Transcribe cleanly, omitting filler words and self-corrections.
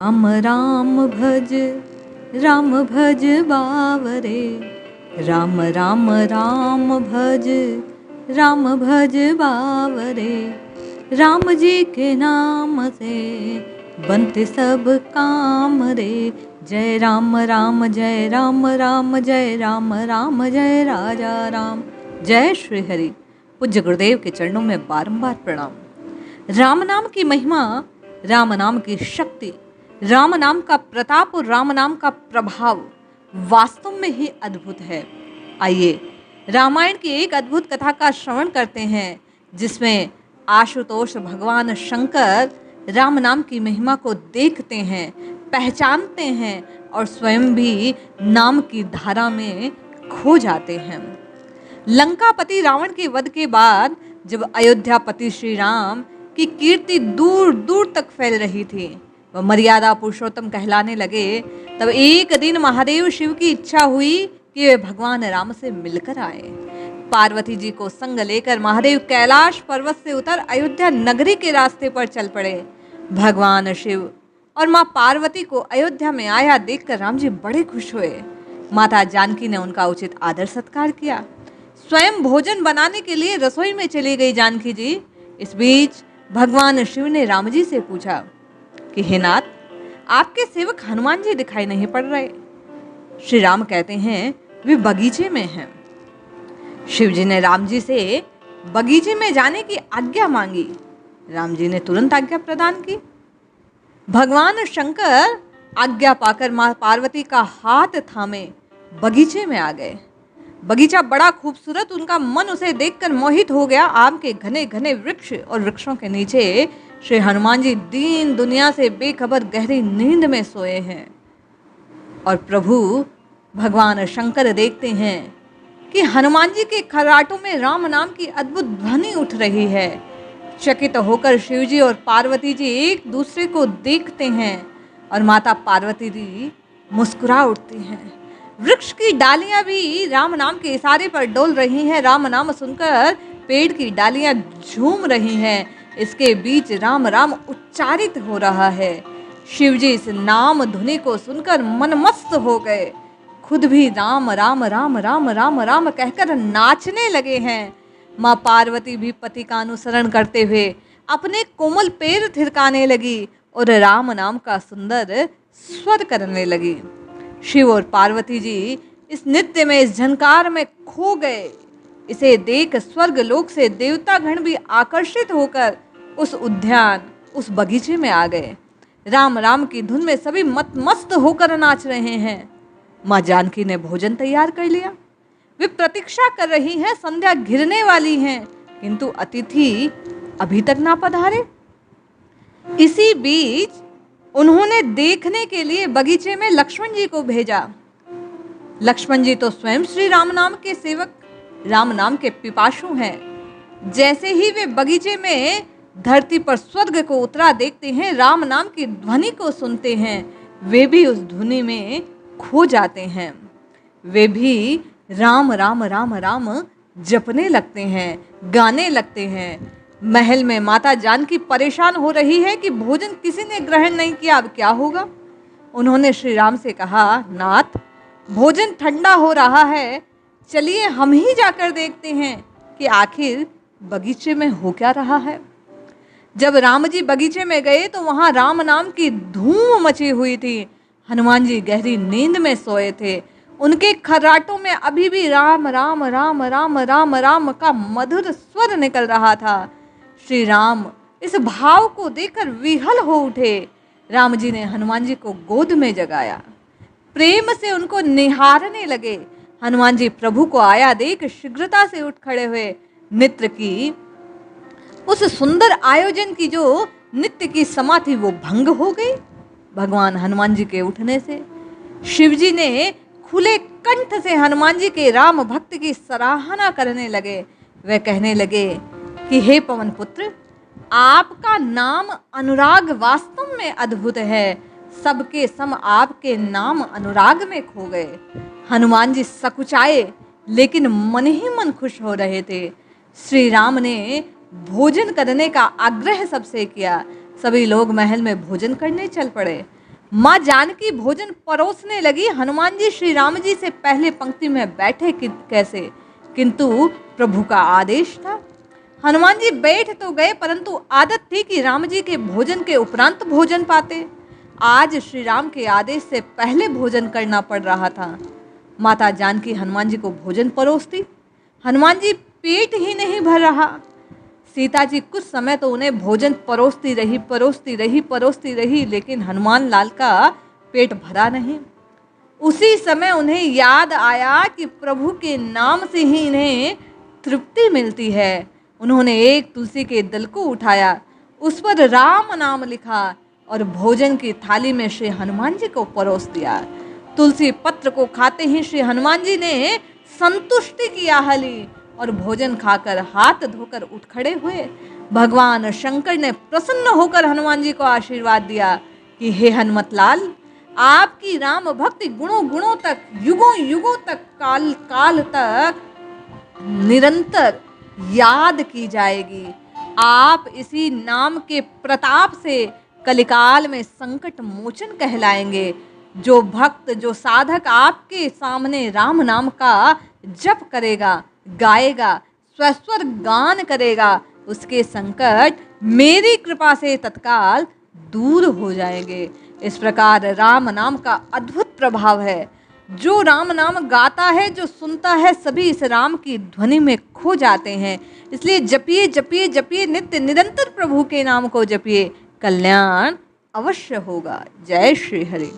राम राम भज बावरे, राम राम राम भज बावरे। राम जी के नाम से बनते सब काम रे। जय राम राम जय राम राम जय राम राम जय राजा राम। जय श्री हरि। पूज्य गुरुदेव के चरणों में बारंबार प्रणाम। राम नाम की महिमा, राम नाम की शक्ति, राम नाम का प्रताप और राम नाम का प्रभाव वास्तव में ही अद्भुत है। आइए रामायण की एक अद्भुत कथा का श्रवण करते हैं, जिसमें आशुतोष भगवान शंकर राम नाम की महिमा को देखते हैं, पहचानते हैं और स्वयं भी नाम की धारा में खो जाते हैं। लंकापति रावण के वध के बाद जब अयोध्यापति श्री राम की कीर्ति दूर दूर तक फैल रही थी, वह मर्यादा पुरुषोत्तम कहलाने लगे, तब एक दिन महादेव शिव की इच्छा हुई कि वे भगवान राम से मिलकर आए। पार्वती जी को संग लेकर महादेव कैलाश पर्वत से उतर अयोध्या नगरी के रास्ते पर चल पड़े। भगवान शिव और माँ पार्वती को अयोध्या में आया देखकर राम जी बड़े खुश हुए। माता जानकी ने उनका उचित आदर सत्कार किया। स्वयं भोजन बनाने के लिए रसोई में चली गई जानकी जी। इस बीच भगवान शिव ने राम जी से पूछा कि हे नाथ, आपके सेवक हनुमान जी दिखाई नहीं पड़ रहे। श्री राम कहते हैं वे बगीचे में हैं। शिव जी ने राम जी से बगीचे में जाने की आज्ञा मांगी। राम जी ने तुरंत आज्ञा प्रदान की। भगवान शंकर आज्ञा पाकर मां पार्वती का हाथ थामे बगीचे में आ गए। बगीचा बड़ा खूबसूरत, उनका मन उसे देखकर मोहित हो गया। आम के घने घने वृक्ष और वृक्षों के नीचे श्री हनुमान जी दीन दुनिया से बेखबर गहरी नींद में सोए हैं। और प्रभु भगवान शंकर देखते हैं कि हनुमान जी के खर्राटों में राम नाम की अद्भुत ध्वनि उठ रही है। चकित होकर शिव जी और पार्वती जी एक दूसरे को देखते हैं और माता पार्वती जी मुस्कुरा उठती हैं। वृक्ष की डालियां भी राम नाम के इशारे पर डोल रही हैं। राम नाम सुनकर पेड़ की डालियां झूम रही हैं। इसके बीच राम राम उच्चारित हो रहा है। शिवजी इस नाम धुनि को सुनकर मनमस्त हो गए। खुद भी राम राम राम राम राम राम कहकर नाचने लगे हैं। माँ पार्वती भी पति का अनुसरण करते हुए अपने कोमल पैर थिरकाने लगी और राम नाम का सुंदर स्वर करने लगी। शिव और पार्वती जी इस नृत्य में, इस झनकार में खो गए। इसे देख स्वर्ग लोक से देवता गण भी आकर्षित होकर उस उद्यान, उस बगीचे में आ गए। राम राम की धुन में सभी मस्त होकर नाच रहे हैं। माँ जानकी ने भोजन तैयार कर लिया। वे प्रतीक्षा कर रही हैं, संध्या घिरने वाली हैं, किंतु अतिथि अभी तक ना पधारे। इसी बीच उन्होंने देखने के लिए बगीचे में लक्ष्मण जी को भेजा। लक्ष्मण जी तो स्वयं श्री राम नाम के सेवक, राम नाम के पिपासु हैं। जैसे ही वे बगीचे में धरती पर स्वर्ग को उतरा देखते हैं, राम नाम की ध्वनि को सुनते हैं, वे भी उस ध्वनि में खो जाते हैं। वे भी राम राम राम राम जपने लगते हैं, गाने लगते हैं। महल में माता जानकी परेशान हो रही है कि भोजन किसी ने ग्रहण नहीं किया, अब क्या होगा। उन्होंने श्री राम से कहा, नाथ, भोजन ठंडा हो रहा है, चलिए हम ही जाकर देखते हैं कि आखिर बगीचे में हो क्या रहा है। जब राम जी बगीचे में गए तो वहां राम नाम की धूम मची हुई थी। हनुमान जी गहरी नींद में सोए थे। उनके खर्राटों में अभी भी राम राम राम राम राम राम का मधुर स्वर निकल रहा था। श्री राम इस भाव को देखकर विहल हो उठे। राम जी ने हनुमान जी को गोद में जगाया, प्रेम से उनको निहारने लगे। हनुमान जी प्रभु को आया देख शीघ्रता से उठ खड़े हुए। नित्य की उस सुंदर आयोजन की जो नित्य की समा थी वो भंग हो गई। भगवान हनुमान जी के उठने से शिव जी ने खुले कंठ से हनुमान जी के राम भक्त की सराहना करने लगे। वे कहने लगे कि हे पवन पुत्र, आपका नाम अनुराग वास्तव में अद्भुत है। सबके सम आपके नाम अनुराग में खो गए। हनुमान जी सकुचाए, लेकिन मन ही मन खुश हो रहे थे। श्री राम ने भोजन करने का आग्रह सबसे किया। सभी लोग महल में भोजन करने चल पड़े। माँ जानकी भोजन परोसने लगी। हनुमान जी श्री राम जी से पहले पंक्ति में बैठे कैसे, किंतु प्रभु का आदेश था। हनुमान जी बैठ तो गए, परंतु आदत थी कि राम जी के भोजन के उपरांत भोजन पाते। आज श्री राम के आदेश से पहले भोजन करना पड़ रहा था। माता जानकी हनुमान जी को भोजन परोसती, हनुमान जी पेट ही नहीं भर रहा। सीता जी कुछ समय तो उन्हें भोजन परोसती रही, लेकिन हनुमान लाल का पेट भरा नहीं। उसी समय उन्हें याद आया कि प्रभु के नाम से ही इन्हें तृप्ति मिलती है। उन्होंने एक तुलसी के दल को उठाया, उस पर राम नाम लिखा और भोजन की थाली में श्री हनुमान जी को परोस दिया। तुलसी पत्र को खाते ही श्री हनुमान जी ने संतुष्टि की आह ली और भोजन खाकर हाथ धोकर उठ खड़े हुए। भगवान शंकर ने प्रसन्न होकर हनुमान जी को आशीर्वाद दिया कि हे हनुमतलाल, आपकी राम भक्ति गुणों गुणों तक, युगों युगों तक, काल काल तक निरंतर याद की जाएगी। आप इसी नाम के प्रताप से कलिकाल में संकट मोचन कहलाएंगे। जो भक्त, जो साधक आपके सामने राम नाम का जप करेगा, गाएगा, स्वस्वर गान करेगा, उसके संकट मेरी कृपा से तत्काल दूर हो जाएंगे। इस प्रकार राम नाम का अद्भुत प्रभाव है। जो राम नाम गाता है, जो सुनता है, सभी इस राम की ध्वनि में खो जाते हैं। इसलिए जपिए जपिए जपिए, नित्य निरंतर प्रभु के नाम को जपिए, कल्याण अवश्य होगा। जय श्री हरि।